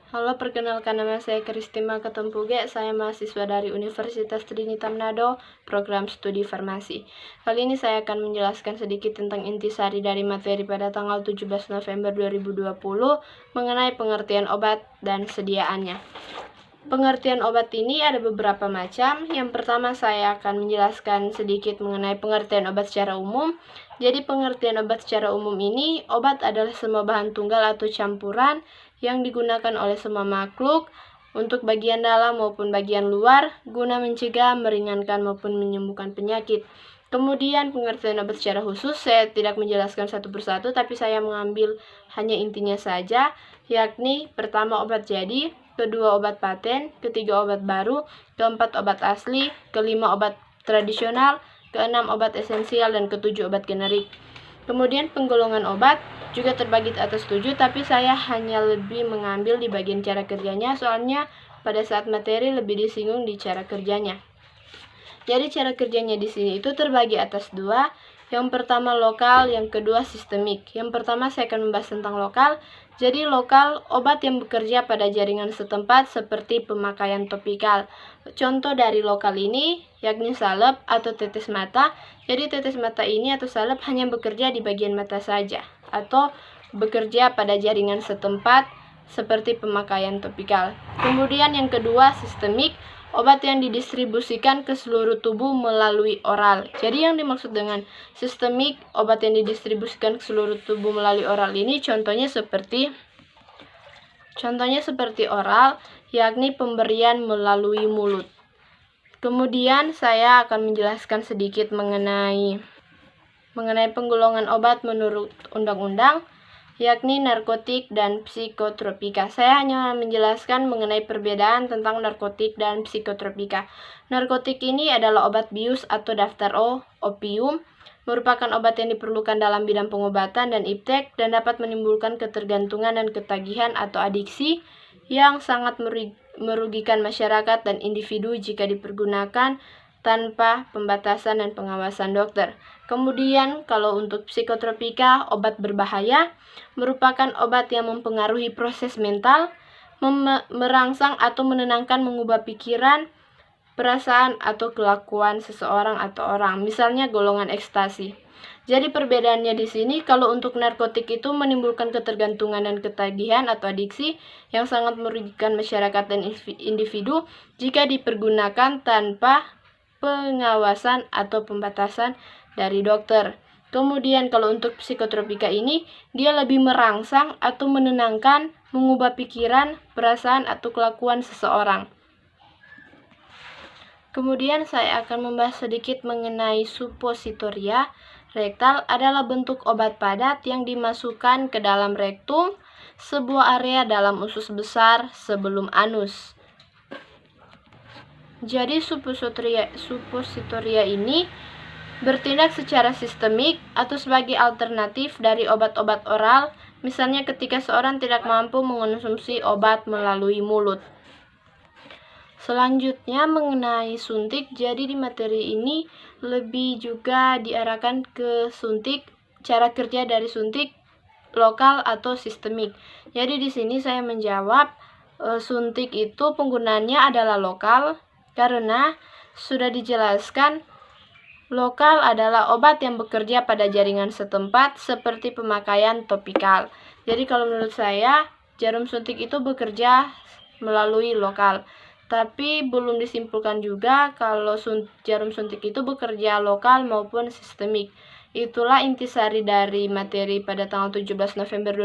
Halo, perkenalkan nama saya Kristima Ketempuge, saya mahasiswa dari Universitas Trinita Manado, program studi farmasi. Kali ini saya akan menjelaskan sedikit tentang intisari dari materi pada tanggal 17 November 2020 mengenai pengertian obat dan sediaannya. Pengertian obat ini ada beberapa macam. Yang pertama saya akan menjelaskan sedikit mengenai pengertian obat secara umum. Jadi pengertian obat secara umum ini, obat adalah semua bahan tunggal atau campuran yang digunakan oleh semua makhluk untuk bagian dalam maupun bagian luar guna mencegah, meringankan maupun menyembuhkan penyakit. Kemudian pengertian obat secara khusus saya tidak menjelaskan satu persatu, tapi saya mengambil hanya intinya saja, yakni pertama obat jadi, kedua obat paten, ketiga obat baru, keempat obat asli, kelima obat tradisional, keenam obat esensial, dan ketujuh obat generik. Kemudian penggolongan obat juga terbagi atas 7, tapi saya hanya lebih mengambil di bagian cara kerjanya, soalnya pada saat materi lebih disinggung di cara kerjanya. Jadi cara kerjanya di sini itu terbagi atas 2. Yang pertama lokal, yang kedua sistemik. Yang pertama saya akan membahas tentang lokal. Jadi lokal, obat yang bekerja pada jaringan setempat seperti pemakaian topikal. Contoh dari lokal ini yakni salep atau tetes mata. Jadi tetes mata ini atau salep hanya bekerja di bagian mata saja, atau bekerja pada jaringan setempat seperti pemakaian topikal. Kemudian yang kedua sistemik, obat yang didistribusikan ke seluruh tubuh melalui oral. Jadi yang dimaksud dengan sistemik, obat yang didistribusikan ke seluruh tubuh melalui oral ini contohnya seperti oral, yakni pemberian melalui mulut. Kemudian saya akan menjelaskan sedikit mengenai penggolongan obat menurut undang-undang, yakni narkotik dan psikotropika. Saya hanya menjelaskan mengenai perbedaan tentang narkotik dan psikotropika. Narkotik ini adalah obat bius atau daftar O, opium, merupakan obat yang diperlukan dalam bidang pengobatan dan iptek dan dapat menimbulkan ketergantungan dan ketagihan atau adiksi yang sangat merugikan masyarakat dan individu jika dipergunakan tanpa pembatasan dan pengawasan dokter. Kemudian kalau untuk psikotropika, obat berbahaya, merupakan obat yang mempengaruhi proses mental, merangsang atau menenangkan, mengubah pikiran, perasaan atau kelakuan seseorang atau orang, misalnya golongan ekstasi. Jadi perbedaannya di sini, kalau untuk narkotik itu menimbulkan ketergantungan dan ketagihan atau adiksi yang sangat merugikan masyarakat dan individu jika dipergunakan tanpa pengawasan atau pembatasan dari dokter. Kemudian kalau untuk psikotropika ini, dia lebih merangsang atau menenangkan, mengubah pikiran, perasaan atau kelakuan seseorang. Kemudian saya akan membahas sedikit mengenai suppositoria. Rektal adalah bentuk obat padat yang dimasukkan ke dalam rektum, sebuah area dalam usus besar sebelum anus. Jadi suppositoria ini bertindak secara sistemik atau sebagai alternatif dari obat-obat oral, misalnya ketika seorang tidak mampu mengonsumsi obat melalui mulut. Selanjutnya mengenai suntik, jadi di materi ini lebih juga diarahkan ke suntik, cara kerja dari suntik lokal atau sistemik. Jadi di sini saya menjawab suntik itu penggunaannya adalah lokal karena sudah dijelaskan lokal adalah obat yang bekerja pada jaringan setempat seperti pemakaian topikal. Jadi kalau menurut saya jarum suntik itu bekerja melalui lokal. Tapi belum disimpulkan juga kalau jarum suntik itu bekerja lokal maupun sistemik. Itulah intisari dari materi pada tanggal 17 November